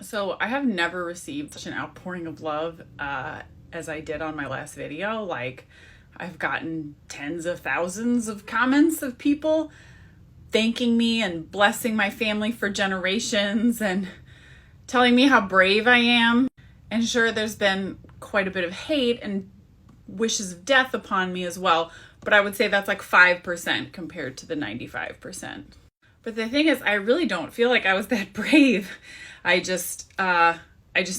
So I have never received such an outpouring of love as I did on my last video. Like, I've gotten tens of thousands of comments of people thanking me and blessing my family for generations and telling me how brave I am. And sure, there's been quite a bit of hate and wishes of death upon me as well, but I would say that's like 5% compared to the 95%. But the thing is, I really don't feel like I was that brave. I just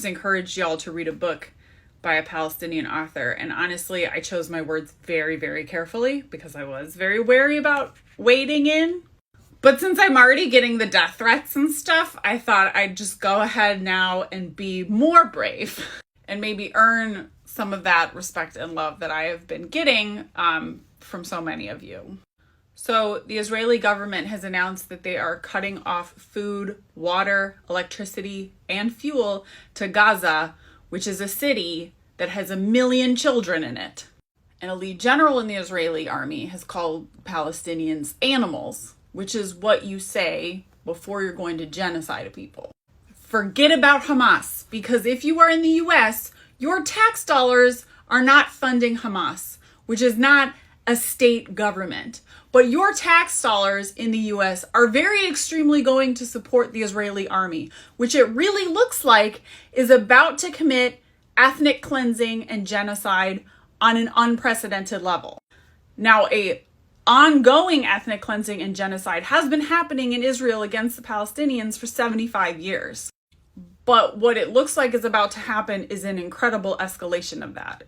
encourage y'all to read a book by a Palestinian author. And honestly, I chose my words very, very carefully because I was very wary about wading in. But since I'm already getting the death threats and stuff, I thought I'd just go ahead now and be more brave and maybe earn some of that respect and love that I have been getting from so many of you. So the Israeli government has announced that they are cutting off food, water, electricity, and fuel to Gaza, which is a city that has 1 million children in it. An elite general in the Israeli army has called Palestinians animals, which is what you say before you're going to genocide a people. Forget about Hamas, because if you are in the US, your tax dollars are not funding Hamas, which is not a state government. But your tax dollars in the US are very extremely going to support the Israeli army, which it really looks like is about to commit ethnic cleansing and genocide on an unprecedented level. Now, a ongoing ethnic cleansing and genocide has been happening in Israel against the Palestinians for 75 years. But what it looks like is about to happen is an incredible escalation of that,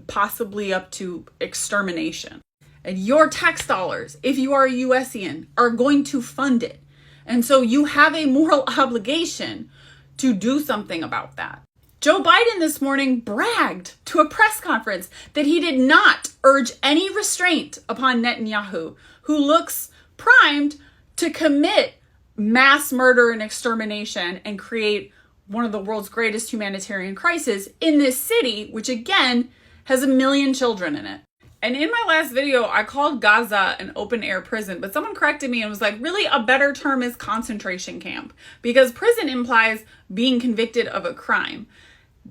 possibly up to extermination. And your tax dollars, if you are a USian, are going to fund it. And so you have a moral obligation to do something about that. Joe Biden this morning bragged to a press conference that he did not urge any restraint upon Netanyahu, who looks primed to commit mass murder and extermination and create one of the world's greatest humanitarian crises in this city, which again has 1 million children in it. And in my last video, I called Gaza an open air prison, but someone corrected me and was like, really, a better term is concentration camp, because prison implies being convicted of a crime.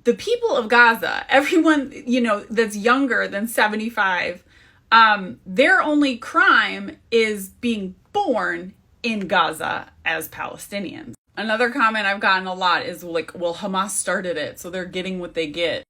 The people of Gaza, everyone, that's younger than 75, their only crime is being born in Gaza as Palestinians. Another comment I've gotten a lot is like, well, Hamas started it, so they're getting what they get.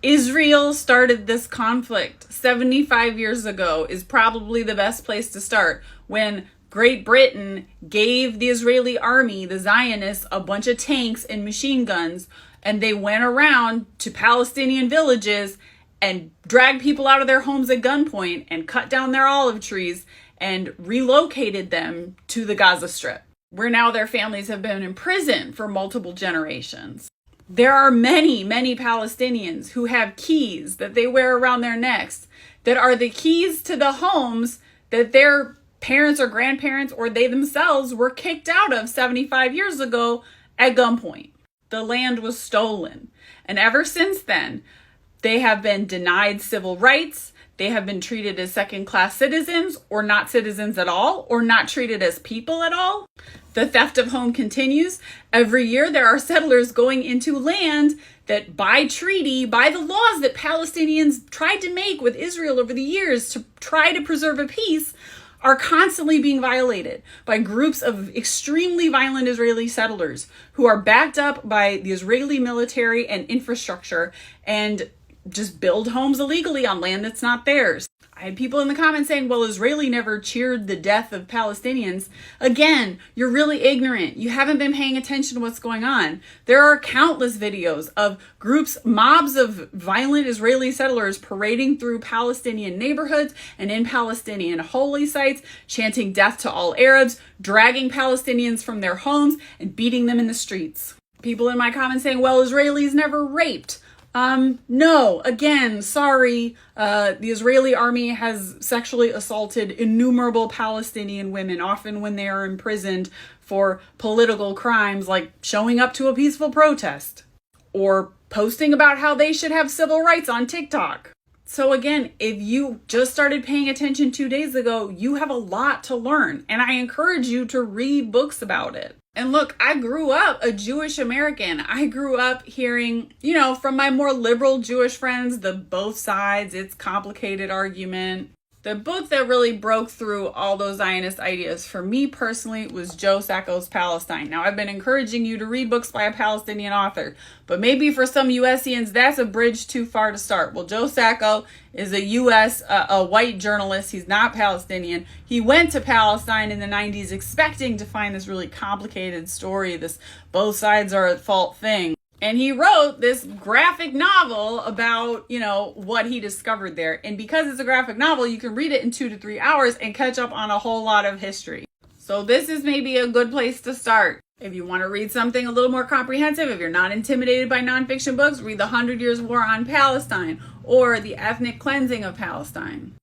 Israel started this conflict 75 years ago is probably the best place to start, when Great Britain gave the Israeli army, the Zionists, a bunch of tanks and machine guns, and they went around to Palestinian villages and dragged people out of their homes at gunpoint and cut down their olive trees and relocated them to the Gaza Strip, where now their families have been in prison for multiple generations. There are many, many Palestinians who have keys that they wear around their necks that are the keys to the homes that their parents or grandparents or they themselves were kicked out of 75 years ago at gunpoint. The land was stolen. And ever since then, they have been denied civil rights. They have been treated as second-class citizens or not citizens at all, or not treated as people at all. The theft of home continues. Every year there are settlers going into land that by treaty, by the laws that Palestinians tried to make with Israel over the years to try to preserve a peace, are constantly being violated by groups of extremely violent Israeli settlers who are backed up by the Israeli military and infrastructure and just build homes illegally on land that's not theirs. I had people in the comments saying, well, Israeli never cheered the death of Palestinians. Again, you're really ignorant. You haven't been paying attention to what's going on. There are countless videos of groups, mobs of violent Israeli settlers parading through Palestinian neighborhoods and in Palestinian holy sites, chanting death to all Arabs, dragging Palestinians from their homes and beating them in the streets. People in my comments saying, well, Israelis never raped. No, again, sorry. The Israeli army has sexually assaulted innumerable Palestinian women, often when they are imprisoned for political crimes like showing up to a peaceful protest or posting about how they should have civil rights on TikTok. So again, if you just started paying attention 2 days ago, you have a lot to learn, and I encourage you to read books about it. And look, I grew up a Jewish American. I grew up hearing, from my more liberal Jewish friends, the both sides, it's complicated argument. The book that really broke through all those Zionist ideas for me personally was Joe Sacco's Palestine. Now, I've been encouraging you to read books by a Palestinian author, but maybe for some USians, that's a bridge too far to start. Well, Joe Sacco is a white journalist. He's not Palestinian. He went to Palestine in the 90s expecting to find this really complicated story, this both sides are at fault thing. And he wrote this graphic novel about, what he discovered there. And because it's a graphic novel, you can read it in 2 to 3 hours and catch up on a whole lot of history. So this is maybe a good place to start. If you want to read something a little more comprehensive, if you're not intimidated by nonfiction books, read The 100 Years' War on Palestine or The Ethnic Cleansing of Palestine.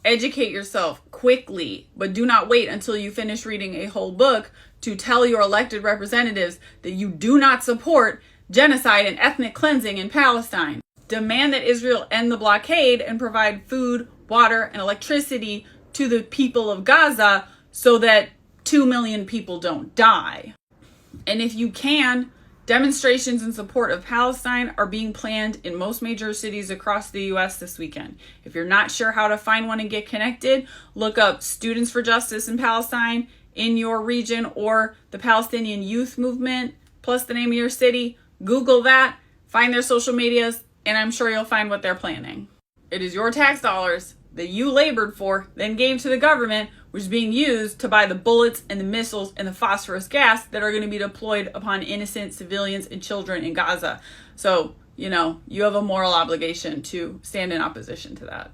Educate yourself quickly, but do not wait until you finish reading a whole book to tell your elected representatives that you do not support genocide and ethnic cleansing in Palestine. Demand that Israel end the blockade and provide food, water, and electricity to the people of Gaza so that 2 million people don't die. And if you can, demonstrations in support of Palestine are being planned in most major cities across the U.S. this weekend. If you're not sure how to find one and get connected, look up Students for Justice in Palestine in your region or the Palestinian Youth Movement, plus the name of your city. Google that, find their social medias, and I'm sure you'll find what they're planning. It is your tax dollars that you labored for, then gave to the government, which is being used to buy the bullets and the missiles and the phosphorus gas that are going to be deployed upon innocent civilians and children in Gaza. So, you have a moral obligation to stand in opposition to that.